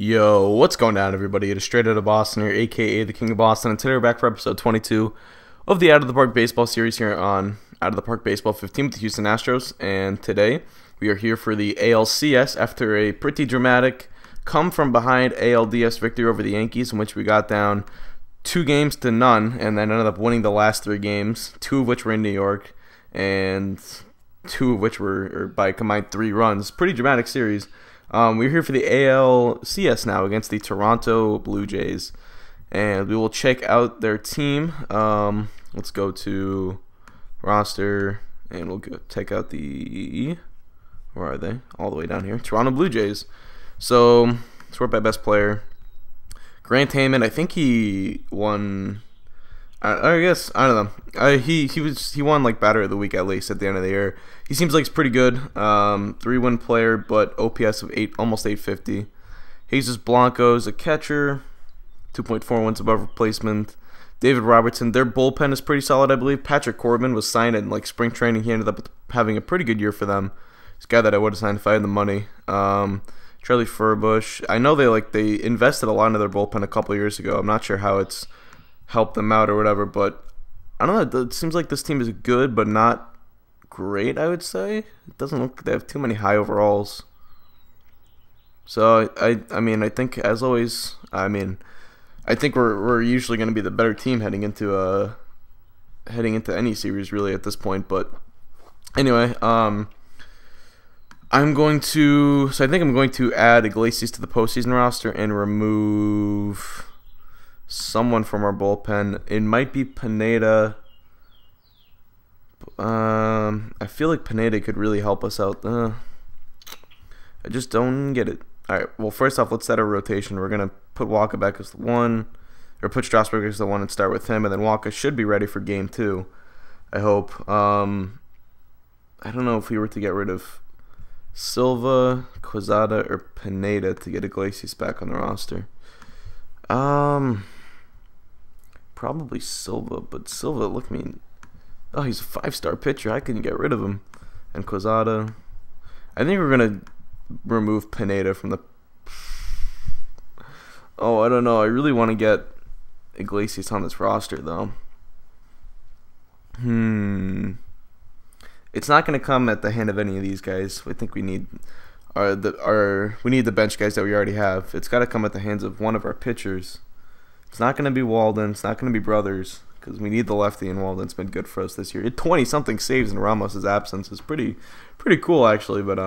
Yo, what's going down, everybody? It is Straight Out of Boston here, aka the King of Boston, and today we're back for episode 22 of the Out of the Park Baseball series here on Out of the Park Baseball 15 with the Houston Astros. And today we are here for the ALCS after a pretty dramatic come from behind ALDS victory over the Yankees, in which we got down 2-0 and then ended up winning the last 3 games, 2 of which were in New York, and 2 of which were by a combined 3 runs. Pretty dramatic series. We're here for the ALCS now against the Toronto Blue Jays, and we will check out their team. Let's go to roster, and we'll check out the, where are they? All the way down here, Toronto Blue Jays. So, sort by best player, Grant Heyman. I think he won. I guess I don't know. He won like batter of the week at least at the end of the year. He seems like he's pretty good. 3-win player, but OPS of almost 850. Jesus Blanco is a catcher, 2.4 wins above replacement. David Robertson, their bullpen is pretty solid, I believe. Patrick Corbin was signed in like spring training. He ended up having a pretty good year for them. He's a guy that I would have signed if I had the money. Charlie Furbush. I know they invested a lot into their bullpen a couple years ago. I'm not sure how it's help them out or whatever, but I don't know, it seems like this team is good but not great, I would say. It doesn't look like they have too many high overalls. So I mean I think, as always, I think we're usually going to be the better team heading into any series really at this point. But anyway, I think I'm going to add Iglesias to the postseason roster and remove someone from our bullpen. It might be Pineda. I feel like Pineda could really help us out. I just don't get it. Alright, well, first off, let's set a rotation. We're going to put Walker back as the 1, or put Strasburg as the 1 and start with him, and then Walker should be ready for game 2, I hope. I don't know if we were to get rid of Silva, Quezada, or Pineda to get Iglesias back on the roster. Probably Silva, but Silva, look, oh, he's a 5-star pitcher. I couldn't get rid of him. And Quezada. I think we're going to remove Pineda from the... Oh, I don't know. I really want to get Iglesias on this roster, though. It's not going to come at the hand of any of these guys. I think we need the bench guys that we already have. It's got to come at the hands of one of our pitchers. It's not going to be Walden. It's not going to be Brothers, because we need the lefty, and Walden's been good for us this year. 20-something saves in Ramos' absence is pretty cool, actually. But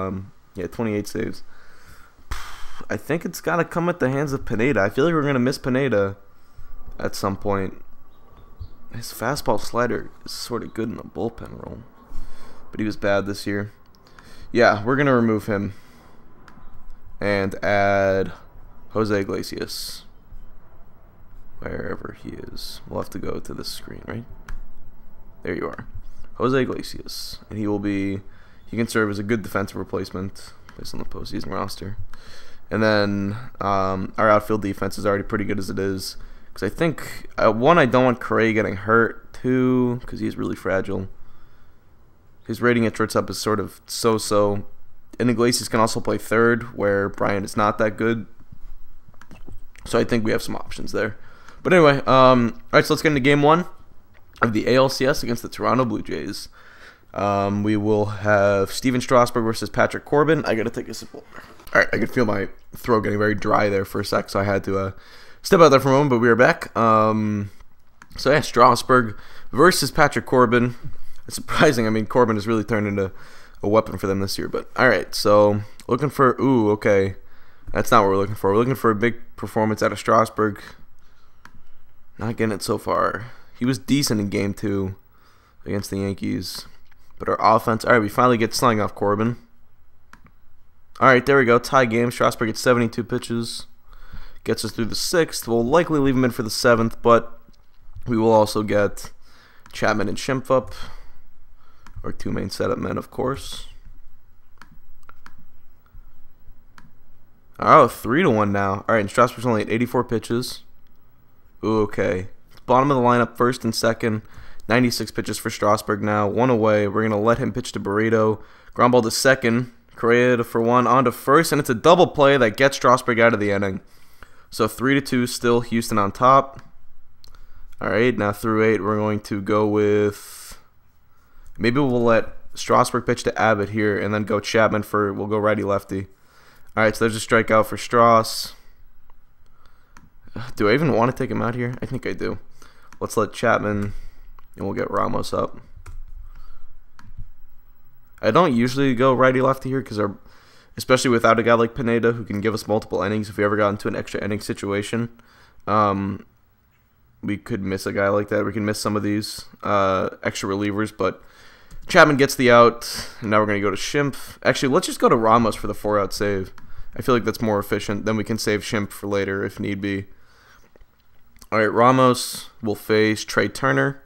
yeah, 28 saves. I think it's got to come at the hands of Pineda. I feel like we're going to miss Pineda at some point. His fastball slider is sort of good in the bullpen role, but he was bad this year. Yeah, we're going to remove him and add Jose Iglesias. Wherever he is. We'll have to go to this screen, right? There you are. Jose Iglesias. And he can serve as a good defensive replacement based on the postseason roster. And then our outfield defense is already pretty good as it is. Because I think, 1, I don't want Correa getting hurt. 2, because he's really fragile. His rating at shortstop is sort of so-so. And Iglesias can also play third, where Bryant is not that good. So I think we have some options there. But anyway, alright, so let's get into game 1 of the ALCS against the Toronto Blue Jays. We will have Steven Strasburg versus Patrick Corbin. I gotta take a sip. Alright, I could feel my throat getting very dry there for a sec, so I had to step out there for a moment, but we are back. So yeah, Strasburg versus Patrick Corbin. It's surprising. I mean, Corbin has really turned into a weapon for them this year. But alright, so looking for, okay. That's not what we're looking for. We're looking for a big performance out of Strasburg. Not getting it so far. He was decent in game 2 against the Yankees. But our offense... Alright, we finally get slang off Corbin. Alright, there we go. Tie game. Strasburg gets 72 pitches. Gets us through the 6th. We'll likely leave him in for the 7th, but we will also get Chapman and Schimpf up. Our 2 main setup men, of course. Oh, 3-1 now. Alright, and Strasburg's only at 84 pitches. Ooh, okay. Bottom of the lineup, first and second. 96 pitches for Strasburg now. 1 away. We're going to let him pitch to Burrito. Ground ball to second Correa for 1 on to first, and it's a double play that gets Strasburg out of the inning. So 3-2 still, Houston on top. Alright, now through 8, we're going to go with... Maybe we'll let Strasburg pitch to Abbott here, and then go Chapman for... We'll go righty-lefty. Alright, so there's a strikeout for Strauss. Do I even want to take him out here? I think I do. Let's let Chapman, and we'll get Ramos up. I don't usually go righty-lefty here, because especially without a guy like Pineda, who can give us multiple innings if we ever got into an extra inning situation. We could miss a guy like that. We can miss some of these extra relievers, but Chapman gets the out, and now we're going to go to Schimpf. Actually, let's just go to Ramos for the 4-out save. I feel like that's more efficient. Then we can save Schimpf for later if need be. All right, Ramos will face Trey Turner.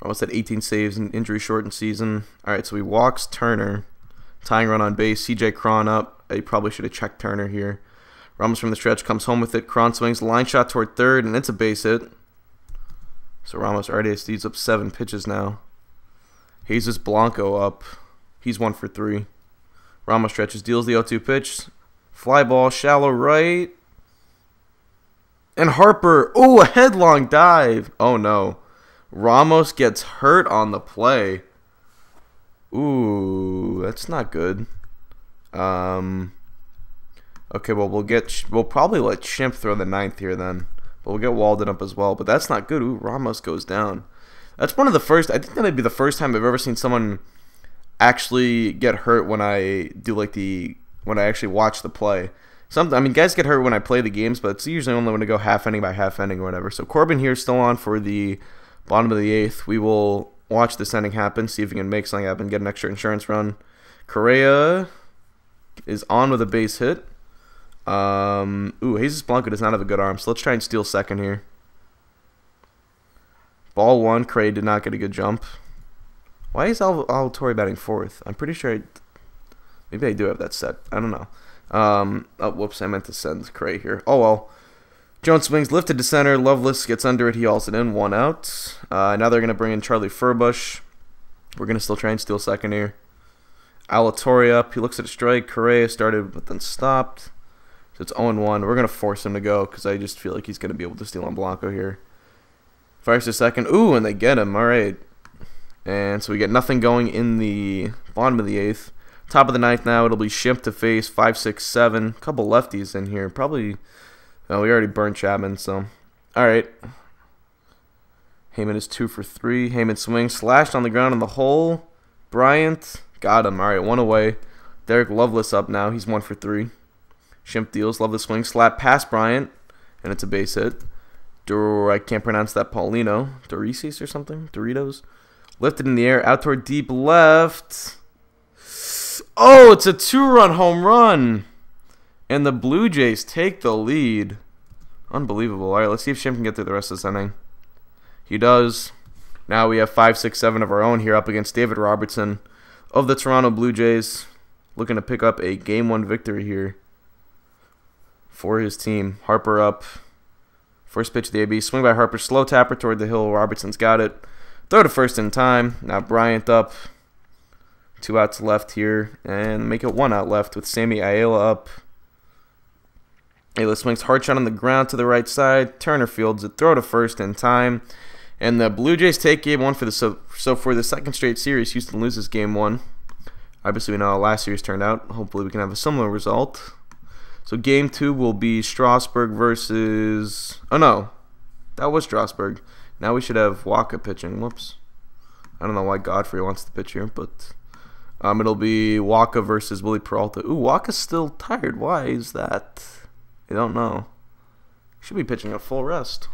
Ramos had 18 saves in injury-shortened season. All right, so he walks Turner. Tying run on base. CJ Cron up. He probably should have checked Turner here. Ramos from the stretch comes home with it. Cron swings, line shot toward third, and it's a base hit. So Ramos already has up 7 pitches now. Jesus Blanco up. He's 1 for 3. Ramos stretches, deals the 0-2 pitch. Fly ball, shallow right. And Harper, ooh, a headlong dive. Oh no. Ramos gets hurt on the play. Ooh, that's not good. Okay, well we'll probably let Schimpf throw the 9th here then. But we'll get Walden up as well. But that's not good. Ooh, Ramos goes down. That's one of the first. I think that'd be the first time I've ever seen someone actually get hurt when I do when I actually watch the play. I mean, guys get hurt when I play the games, but it's usually only when I go half inning by half inning or whatever. So Corbin here still on for the bottom of the 8th. We will watch this inning happen, see if we can make something happen, get an extra insurance run. Correa is on with a base hit. Ooh, Jesus Blanco does not have a good arm, so let's try and steal second here. Ball 1, Correa did not get a good jump. Why is Alatorre batting 4th? I'm pretty sure maybe I do have that set. I don't know. Oh, whoops, I meant to send Correa here. Oh, well. Jones swings, lifted to center. Loveless gets under it. He hauls it in. 1 out. Now they're going to bring in Charlie Furbush. We're going to still try and steal second here. Alatorre up. He looks at a strike. Correa started but then stopped. So it's 0-1. We're going to force him to go because I just feel like he's going to be able to steal on Blanco here. Fires to second. Ooh, and they get him. All right. And so we get nothing going in the bottom of the 8th. Top of the 9th now. It'll be Schimpf to face 5, 6, 7. Couple lefties in here. Probably. Oh, we already burned Chapman, so. All right. Heyman is 2 for 3. Heyman swings. Slashed on the ground in the hole. Bryant. Got him. All right, 1 away. Derek Loveless up now. He's 1 for 3. Schimpf deals. Loveless swing. Slap past Bryant. And it's a base hit. I can't pronounce that. Paulino. Dorices or something? Doritos. Lifted in the air. Out toward deep left. Oh, it's a 2-run home run. And the Blue Jays take the lead. Unbelievable. All right, let's see if Schimpf can get through the rest of this inning. He does. Now we have 5, 6, 7 of our own here up against David Robertson of the Toronto Blue Jays. Looking to pick up a Game 1 victory here for his team. Harper up. First pitch of the AB. Swing by Harper. Slow tapper toward the hill. Robertson's got it. Throw to first in time. Now Bryant up. 2 outs left here. And make it 1 out left with Sammy Ayala up. Ayala swings hard shot on the ground to the right side. Turner fields it. Throw to first in time. And the Blue Jays take Game 1 for the so for the second straight series. Houston loses Game 1. Obviously, we know how last series turned out. Hopefully, we can have a similar result. So Game 2 will be Strasburg versus... Oh, no. That was Strasburg. Now we should have Waka pitching. Whoops. I don't know why Godfrey wants to pitch here, but... it'll be Waka versus Willie Peralta. Ooh, Waka's still tired. Why is that? I don't know. He should be pitching a full rest.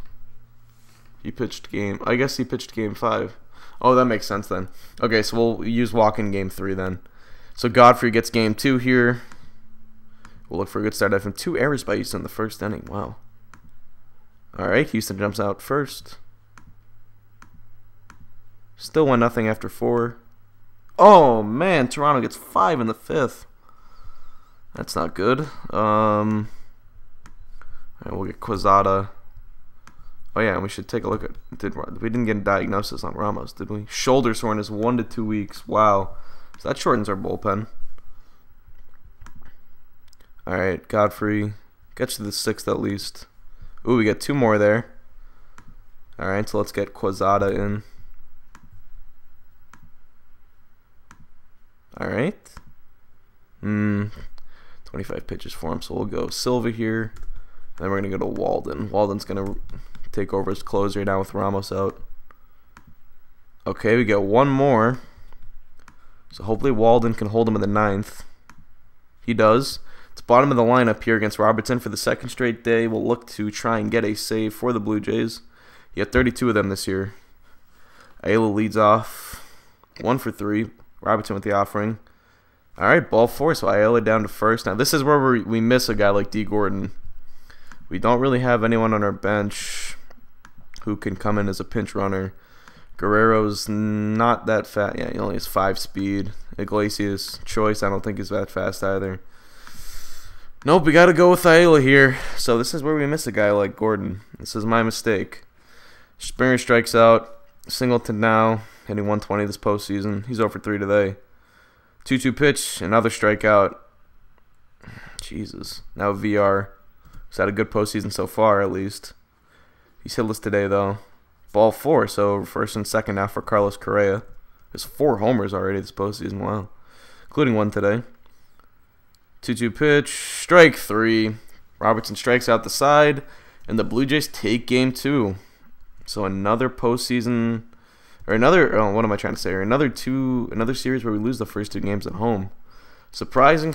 I guess he pitched Game 5. Oh, that makes sense then. Okay, so we'll use Waka in Game 3 then. So Godfrey gets Game 2 here. We'll look for a good start. I've 2 errors by Houston in the first inning. Wow. All right, Houston jumps out first. Still 1-0 after 4. Oh, man, Toronto gets 5 in the 5th. That's not good. All right, we'll get Quezada. Oh, yeah, and we should take a look at... We didn't get a diagnosis on Ramos, did we? Shoulder soreness, 1 to 2 weeks. Wow. So that shortens our bullpen. All right, Godfrey. Get to the 6th at least. Ooh, we get 2 more there. All right, so let's get Quezada in. All right. 25 pitches for him, so we'll go Silva here. Then we're going to go to Walden. Walden's going to take over as closer now with Ramos out. Okay, we get 1 more. So hopefully Walden can hold him in the 9th. He does. It's bottom of the lineup here against Robertson for the 2nd straight day. We'll look to try and get a save for the Blue Jays. He had 32 of them this year. Ayala leads off. 1 for 3. Robertson with the offering. All right, ball 4. So Ayala down to first. Now this is where we miss a guy like D. Gordon. We don't really have anyone on our bench who can come in as a pinch runner. Guerrero's not that fast. Yeah, he only has 5 speed. Iglesias, Choice, I don't think is that fast either. Nope, we got to go with Ayala here. So this is where we miss a guy like Gordon. This is my mistake. Springer strikes out. Singleton now, hitting 120 this postseason. He's 0 for 3 today. 2-2 pitch, another strikeout. Jesus. Now VR. He's had a good postseason so far, at least. He's hitless today, though. Ball 4, so 1st and 2nd now for Carlos Correa. There's 4 homers already this postseason, wow. Including 1 today. 2-2 pitch, strike 3. Robertson strikes out the side, and the Blue Jays take game 2. So another postseason, or another, what am I trying to say here? Another series where we lose the first 2 games at home. Surprising.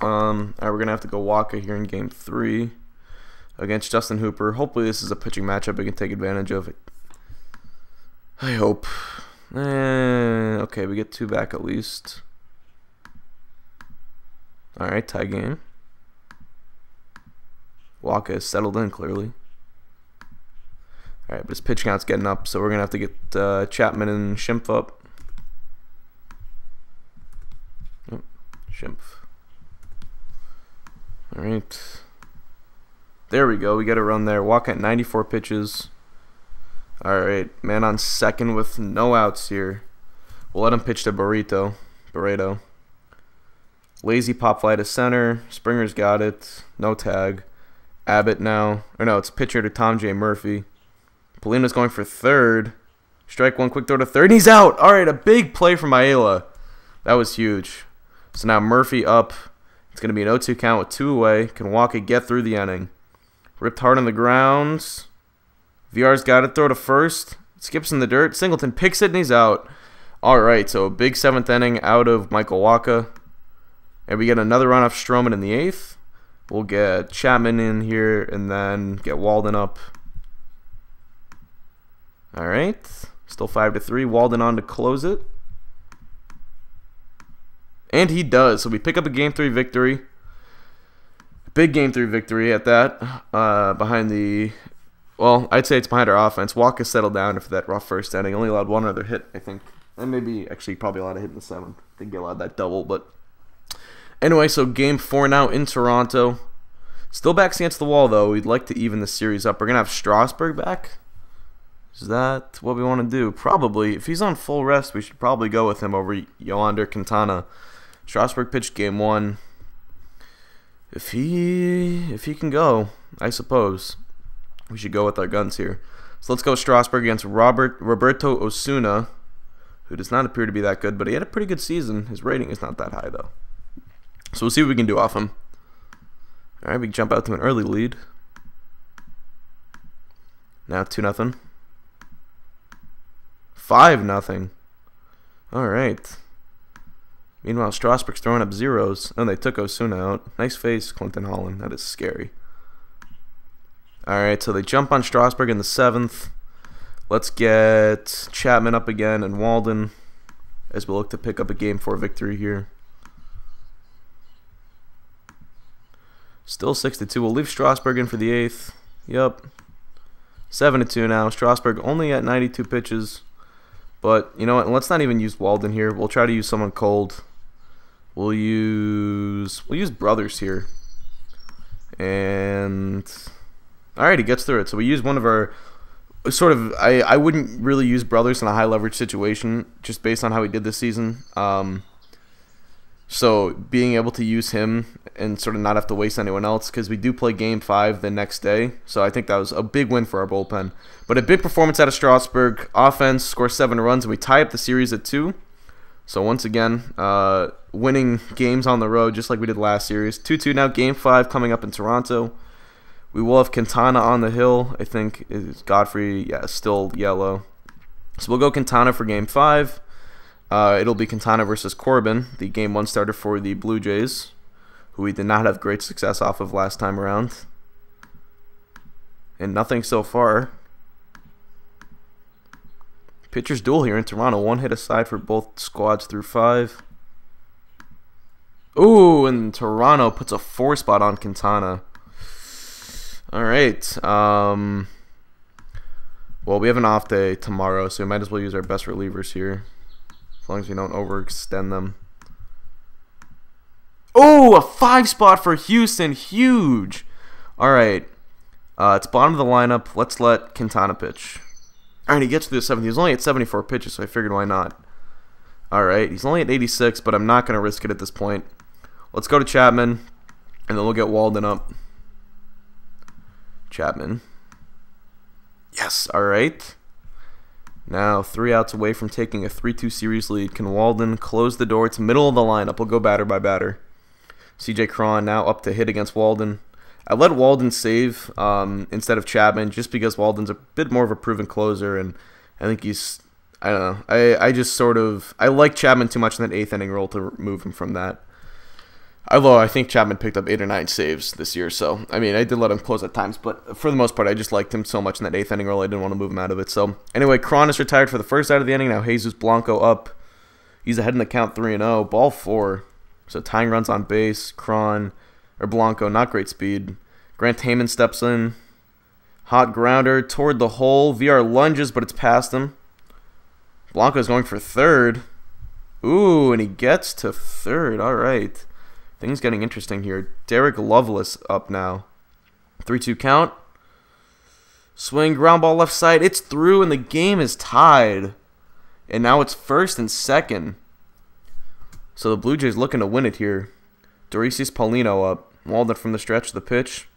All right, we're going to have to go Waka here in game 3 against Justin Hooper. Hopefully this is a pitching matchup we can take advantage of. I hope. Okay, we get 2 back at least. All right, tie game. Waka is settled in clearly. All right, but his pitch count's getting up, so we're going to have to get Chapman and Schimpf up. Oh, Schimpf. All right. There we go. We get a run there. Walk at 94 pitches. All right. Man on 2nd with no outs here. We'll let him pitch to Barreto. Lazy pop fly to center. Springer's got it. No tag. Abbott now. Or no, it's pitcher to Tom J. Murphy. Polina's going for 3rd. Strike 1, quick throw to 3rd. He's out. All right, a big play from Ayala. That was huge. So now Murphy up. It's going to be an 0-2 count with 2 away. Can Walker get through the inning? Ripped hard on the ground. VR's got it. Throw to 1st. Skips in the dirt. Singleton picks it and he's out. All right, so a big 7th inning out of Michael Wacha. And we get another run off Stroman in the 8th. We'll get Chapman in here and then get Walden up. All right, still 5-3. Walden on to close it. And he does. So we pick up a Game 3 victory. Big Game 3 victory at that. Behind the... Well, I'd say it's behind our offense. Walker settled down after that rough first inning. Only allowed 1 other hit, I think. And maybe, actually, probably allowed a hit in the 7th. I think he allowed that double, but... Anyway, so Game 4 now in Toronto. Still backs against the wall, though. We'd like to even the series up. We're going to have Strasburg back. Is that what we want to do? Probably. If he's on full rest, we should probably go with him over Yoander Quintana. Strasburg pitched Game 1. If he can go, I suppose we should go with our guns here. So let's go Strasburg against Roberto Osuna, who does not appear to be that good, but he had a pretty good season. His rating is not that high, though. So we'll see what we can do off him. All right, we can jump out to an early lead. Now 2-0. 5-0. All right. Meanwhile, Strasburg's throwing up zeros. And they took Osuna out. Nice face, Clinton Holland. That is scary. All right, so they jump on Strasburg in the 7th. Let's get Chapman up again and Walden as we look to pick up a Game 4 victory here. Still 6-2. We'll leave Strasburg in for the 8th. Yep. 7-2 now. Strasburg only at 92 pitches. But, you know what? Let's not even use Walden here. We'll try to use someone cold. We'll use Brothers here. And... Alright, he gets through it. So we use one of our... Sort of... I wouldn't really use Brothers in a high leverage situation, just based on how he did this season. So being able to use him and sort of not have to waste anyone else, because we do play Game 5 the next day. So I think that was a big win for our bullpen. But a big performance out of Strasburg. Offense, score 7 runs, and we tie up the series at 2. So once again, winning games on the road just like we did last series. 2-2 now, Game 5 coming up in Toronto. We will have Quintana on the hill. I think is Godfrey, yeah, still yellow. So we'll go Quintana for Game 5. It'll be Quintana versus Corbin, the Game 1 starter for the Blue Jays, who we did not have great success off of last time around. And nothing so far. Pitchers duel here in Toronto. 1 hit aside for both squads through 5. Ooh, and Toronto puts a 4 spot on Quintana. Alright. Well, we have an off day tomorrow, so we might as well use our best relievers here. As long as we don't overextend them. Oh, a 5 spot for Houston. Huge. Alright. It's bottom of the lineup. Let's let Quintana pitch. Alright, he gets to the 7th. He's only at 74 pitches, so I figured why not. Alright, he's only at 86, but I'm not going to risk it at this point. Let's go to Chapman, and then we'll get Walden up. Chapman. Yes, alright. Now, 3 outs away from taking a 3-2 series lead. Can Walden close the door? It's middle of the lineup. We'll go batter by batter. CJ Cron now up to hit against Walden. I let Walden save instead of Chapman just because Walden's a bit more of a proven closer, and I think he's, I don't know, I just sort of, I like Chapman too much in that 8th inning role to remove him from that. Although I think Chapman picked up 8 or 9 saves this year, so, I mean, I did let him close at times, but for the most part, I just liked him so much in that 8th inning role, I didn't want to move him out of it. So, anyway, Cron is retired for the first out of the inning. Now Jesus Blanco up. He's ahead in the count 3-0. Ball 4. So, tying runs on base. Blanco, not great speed. Grant Heyman steps in. Hot grounder toward the hole. VR lunges, but it's past him. Blanco's going for third. Ooh, and he gets to third. All right. Things getting interesting here. Derek Lovelace up now. 3-2 count. Swing, ground ball left side. It's through, and the game is tied. And now it's 1st and 2nd. So the Blue Jays looking to win it here. Doricis Paulino up. Walden from the stretch of the pitch.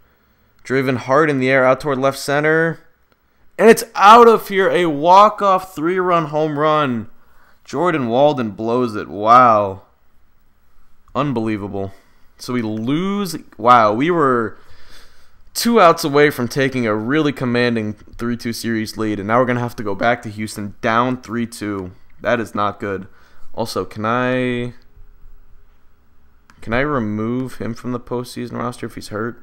Driven hard in the air out toward left center. And it's out of here. A walk-off 3-run home run. Jordan Walden blows it. Wow. Unbelievable. So we lose. Wow, we were 2 outs away from taking a really commanding 3-2 series lead, and now we're going to have to go back to Houston down 3-2. That is not good. Also, can I remove him from the postseason roster if he's hurt?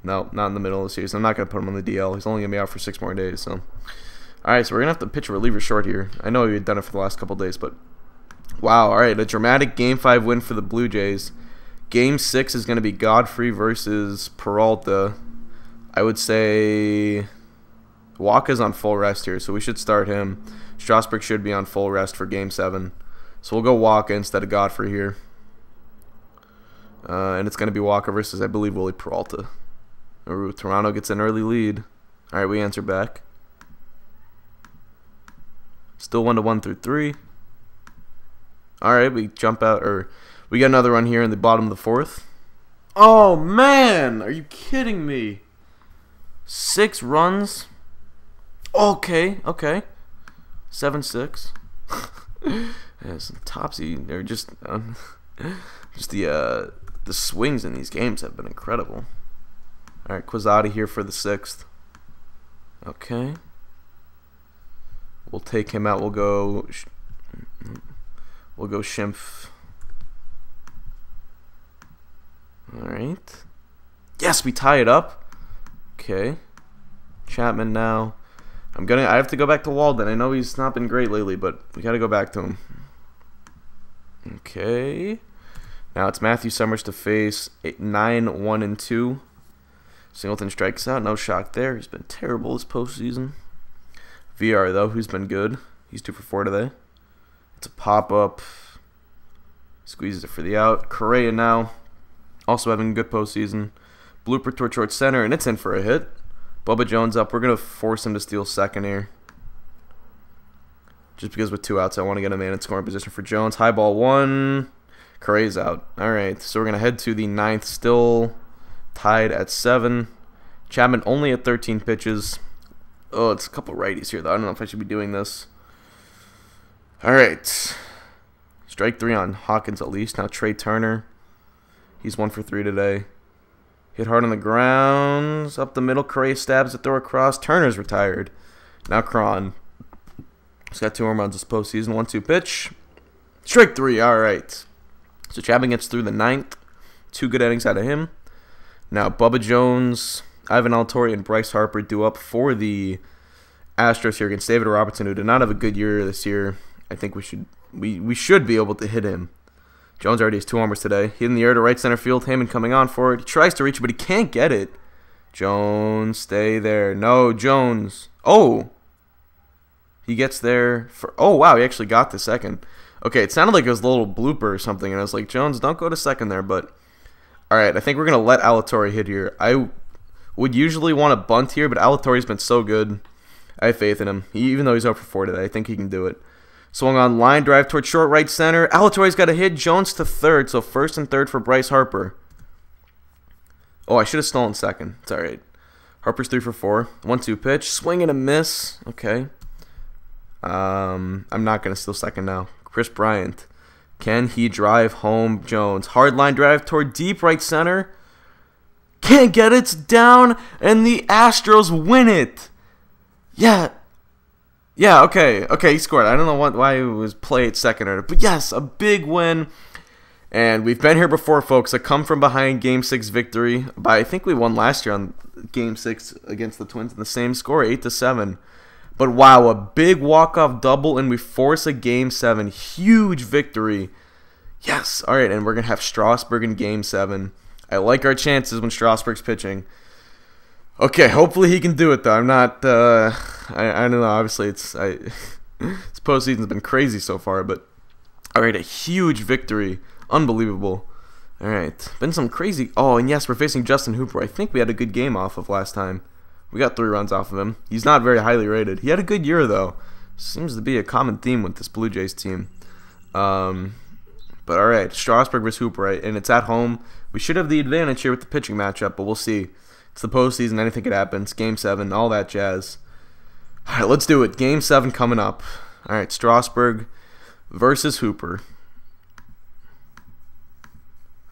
No, not in the middle of the season. I'm not going to put him on the DL. He's only going to be out for 6 more days. So, alright, so we're going to have to pitch a reliever short here. I know we've done it for the last couple days, but wow, alright, a dramatic Game 5 win for the Blue Jays. Game 6 is going to be Godfrey versus Peralta. I would say Waka's on full rest here, so we should start him. Strasburg should be on full rest for Game 7. So we'll go Waka instead of Godfrey here. And it's going to be Waka versus, I believe, Willie Peralta. Ooh, Toronto gets an early lead. Alright, we answer back. Still 1-1 through 3. Alright, we jump out, or we get another run here in the bottom of the 4th. Oh, man! Are you kidding me? 6 runs? Okay. 7-6. Yeah, some topsy. They're just the swings in these games have been incredible. Alright, Quezada here for the 6th. Okay. We'll take him out. We'll go Schimpf. Alright. Yes, we tie it up. Okay. Chapman now. I have to go back to Walden. I know he's not been great lately, but we got to go back to him. Okay. Now it's Matthew Summers to face 9-1-2. Singleton strikes out. No shock there. He's been terrible this postseason. VR, though, who's been good. He's 2 for 4 today. It's a pop-up. Squeezes it for the out. Correa now. Also having a good postseason. Blooper toward short center, and it's in for a hit. Bubba Jones up. We're going to force him to steal second here. Just because with 2 outs, I want to get a man in scoring position for Jones. High ball 1. Correa's out. All right, so we're going to head to the 9th, still tied at 7. Chapman only at 13 pitches. Oh, it's a couple righties here, though. I don't know if I should be doing this. All right. Strike 3 on Hawkins at least. Now Trey Turner. He's 1 for 3 today. Hit hard on the ground. Up the middle. Correa stabs it, throw across. Turner's retired. Now Cron. He's got 2 home runs this postseason. 1-2 pitch. Strike 3. All right. So Chapman gets through the 9th. 2 good innings out of him. Now Bubba Jones, Ivan Altuve, and Bryce Harper due up for the Astros here against David Robertson, who did not have a good year this year. I think we should be able to hit him. Jones already has 2 homers today. Hit in the air to right center field. Heyman coming on for it. He tries to reach it, but he can't get it. Jones, stay there. No, Jones. Oh. He gets there for... Oh, wow, he actually got the second. Okay, it sounded like it was a little blooper or something, and I was like, Jones, don't go to second there, but... All right, I think we're going to let Alatorre hit here. I would usually want to bunt here, but Alatorre's been so good. I have faith in him. Even though he's 0 for 4 today, I think he can do it. Swung on line drive towards short right center. Alatorre's got a hit. Jones to third, so 1st and 3rd for Bryce Harper. Oh, I should have stolen second. It's all right. Harper's 3 for 4. 1-2 pitch. Swing and a miss. Okay. I'm not going to steal second now. Chris Bryant. Can he drive home Jones? Hard line drive toward deep right center. Can't get it. It's down, and the Astros win it. Yeah. Yeah, okay. Okay, he scored. I don't know why he was play at second or, but yes, a big win. And we've been here before, folks. A come from behind Game 6 victory. By I think we won last year on Game 6 against the Twins in the same score, 8-7. But wow, a big walk-off double, and we force a Game 7. Huge victory. Yes. All right, and we're going to have Strasburg in Game 7. I like our chances when Strasburg's pitching. Okay, hopefully he can do it, though. I'm not, I don't know, obviously this postseason's been crazy so far, but, all right, a huge victory. Unbelievable. All right, been some crazy, oh, and yes, we're facing Justin Hooper. I think we had a good game off of last time. We got 3 runs off of him. He's not very highly rated. He had a good year, though. Seems to be a common theme with this Blue Jays team. But all right, Strasburg versus Hooper, right? And it's at home. We should have the advantage here with the pitching matchup, but we'll see. It's the postseason. Anything could happen. It's Game 7, all that jazz. All right, let's do it. Game 7 coming up. All right, Strasburg versus Hooper.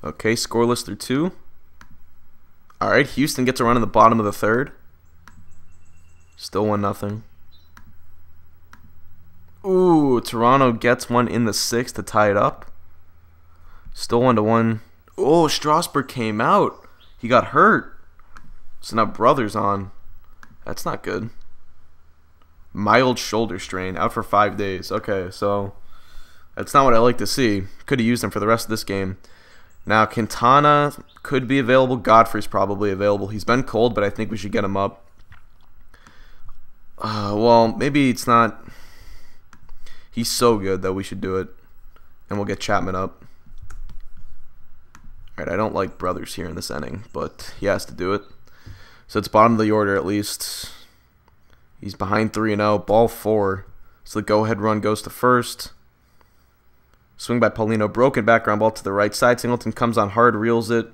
Okay, scoreless through 2. All right, Houston gets a run in the bottom of the 3rd. Still 1-0. Ooh, Toronto gets one in the 6th to tie it up. Still 1-1. Oh, Strasburg came out. He got hurt. So now Brother's on. That's not good. Mild shoulder strain. Out for 5 days. Okay, so that's not what I like to see. Could have used him for the rest of this game. Now, Quintana could be available. Godfrey's probably available. He's been cold, but I think we should get him up. Well, maybe it's not. He's so good that we should do it. And we'll get Chapman up. Alright, I don't like Brothers here in this inning, but he has to do it. So it's bottom of the order at least. He's behind 3-0. Ball 4. So the go-ahead run goes to first. Swing by Paulino. Broken background ball to the right side. Singleton comes on hard, reels it.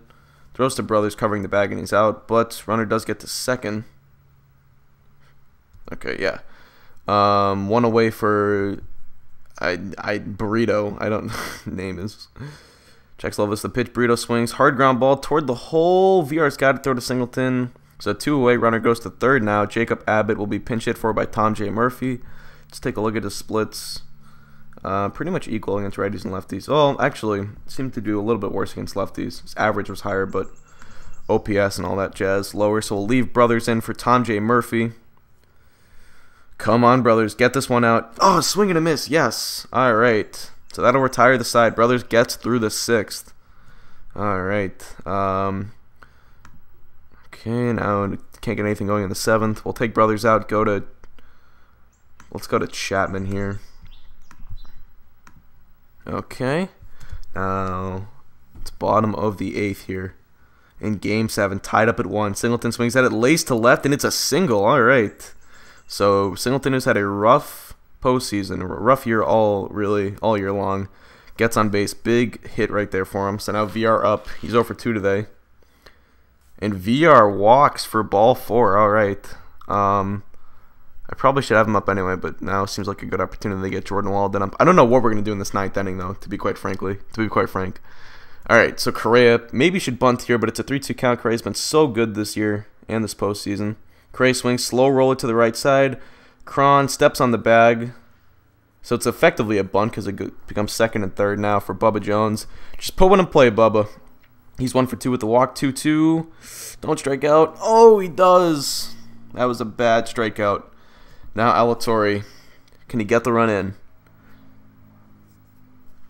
Throws to Brothers, covering the bag, and he's out. But runner does get to second. Okay, yeah. One away for Burrito. I don't name is. Checks Lovis the pitch. Burrito swings. Hard ground ball toward the hole. VR's got to throw to Singleton. So 2 away. Runner goes to third now. Jacob Abbott will be pinch hit for by Tom J. Murphy. Let's take a look at his splits. Pretty much equal against righties and lefties. Well, actually, seemed to do a little bit worse against lefties. His average was higher, but OPS and all that jazz lower. So we'll leave Brothers in for Tom J. Murphy. Come on, Brothers. Get this one out. Oh, swing and a miss. Yes. All right. So that'll retire the side. Brothers gets through the 6th. All right. Okay, now can't get anything going in the 7th. We'll take Brothers out. Let's go to Chapman here. Okay. Now it's bottom of the 8th here. In Game 7, tied up at 1. Singleton swings at it, laced to left, and it's a single. All right. So Singleton has had a rough postseason. A rough year all year long. Gets on base. Big hit right there for him. So now VR up. He's 0 for 2 today. And VR walks for ball 4. All right. I probably should have him up anyway, but now seems like a good opportunity to get Jordan Walden up. I don't know what we're going to do in this 9th inning, though, to be quite frank. All right, so Correa maybe should bunt here, but it's a 3-2 count. Correa's been so good this year and this postseason. Correa swings, slow roller to the right side. Cron steps on the bag. So it's effectively a bunt because it becomes 2nd and 3rd now for Bubba Jones. Just put one in play, Bubba. He's 1 for 2 with the walk, 2-2. Don't strike out. Oh, he does. That was a bad strikeout. Now Alatorre. Can he get the run in?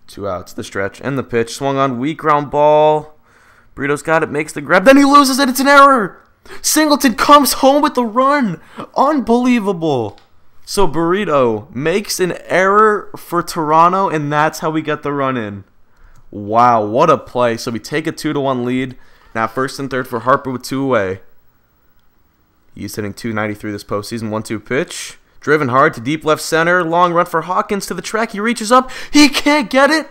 2 outs. The stretch and the pitch. Swung on, weak ground ball. Burrito's got it, makes the grab. Then he loses it. It's an error. Singleton comes home with the run. Unbelievable. So Burrito makes an error for Toronto, and that's how we get the run in. Wow, what a play. So we take a 2-1 lead. Now 1st and 3rd for Harper with 2 away. He's hitting .293 this postseason. 1-2 pitch. Driven hard to deep left center. Long run for Hawkins to the track. He reaches up. He can't get it.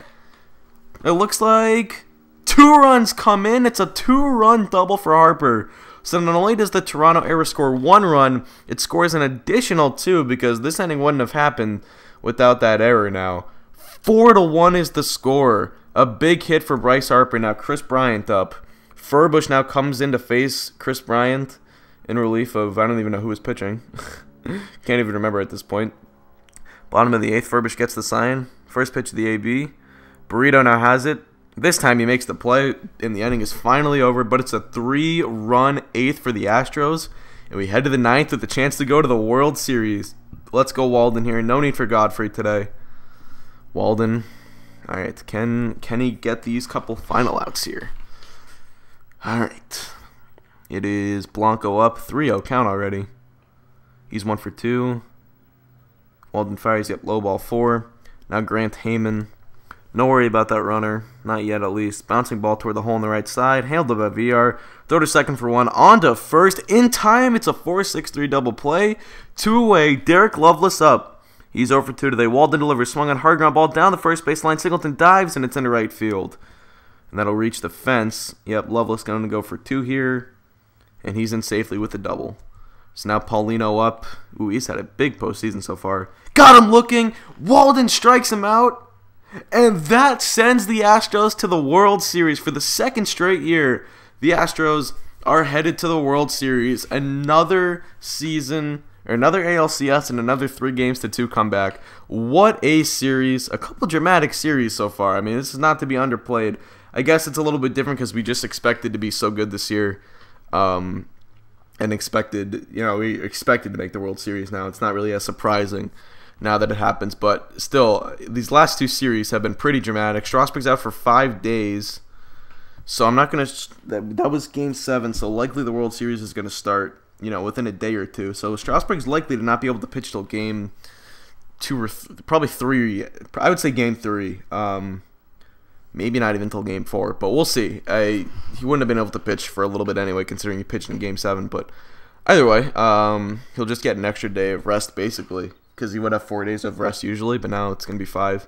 It looks like 2 runs come in. It's a 2-run double for Harper. So not only does the Toronto Arrows score 1 run, it scores an additional 2 because this inning wouldn't have happened without that error now. 4-1 is the score. A big hit for Bryce Harper. Now Chris Bryant up. Furbush now comes in to face Chris Bryant in relief of, I don't even know who was pitching. Can't even remember at this point. Bottom of the 8th, Furbush gets the sign. First pitch of the AB. Burrito now has it. This time he makes the play, and the inning is finally over, but it's a 3-run 8th for the Astros, and we head to the 9th with the chance to go to the World Series. Let's go Walden here. No need for Godfrey today. Walden. All right, can he get these couple final outs here? All right. It is Blanco up, 3-0 count already. He's 1 for 2. Walden fires up low ball 4. Now Grant Heyman. No worry about that runner. Not yet, at least. Bouncing ball toward the hole on the right side. Handled by VR. Throw to 2nd for 1. On to 1st. In time, it's a 4-6-3 double play. 2 away. Derek Loveless up. He's 0 for 2 today. Walden delivers. Swung on hard ground ball down the first baseline. Singleton dives, and it's into right field. And that'll reach the fence. Yep, Loveless going to go for 2 here. And he's in safely with the double. So now Paulino up. Ooh, he's had a big postseason so far. Got him looking. Walden strikes him out. And that sends the Astros to the World Series for the 2nd straight year. The Astros are headed to the World Series. Another season, or another ALCS, and another 3-2 comeback. What a series. A couple dramatic series so far. I mean, this is not to be underplayed. I guess it's a little bit different because we just expected to be so good this year. And we expected to make the World Series now. It's not really as surprising now that it happens, but still, these last 2 series have been pretty dramatic. Strasburg's out for 5 days, so I'm not going to... That was Game 7, so likely the World Series is going to start, within a day or 2. So Strasburg's likely to not be able to pitch till Game 2 or probably 3. I would say Game 3. Maybe not even till Game 4, but we'll see. He wouldn't have been able to pitch for a little bit anyway, considering he pitched in Game 7, but either way, he'll just get an extra day of rest, basically, because he would have 4 days of rest usually, but now it's going to be 5.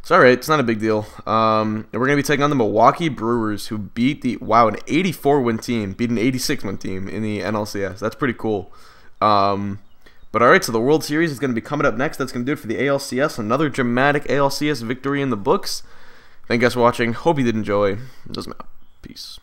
It's all right. It's not a big deal. And we're going to be taking on the Milwaukee Brewers, who beat an 84-win team, beat an 86-win team in the NLCS. That's pretty cool. But all right, so the World Series is going to be coming up next. That's going to do it for the ALCS. Another dramatic ALCS victory in the books. Thank you guys for watching. Hope you did enjoy. It doesn't matter. Peace.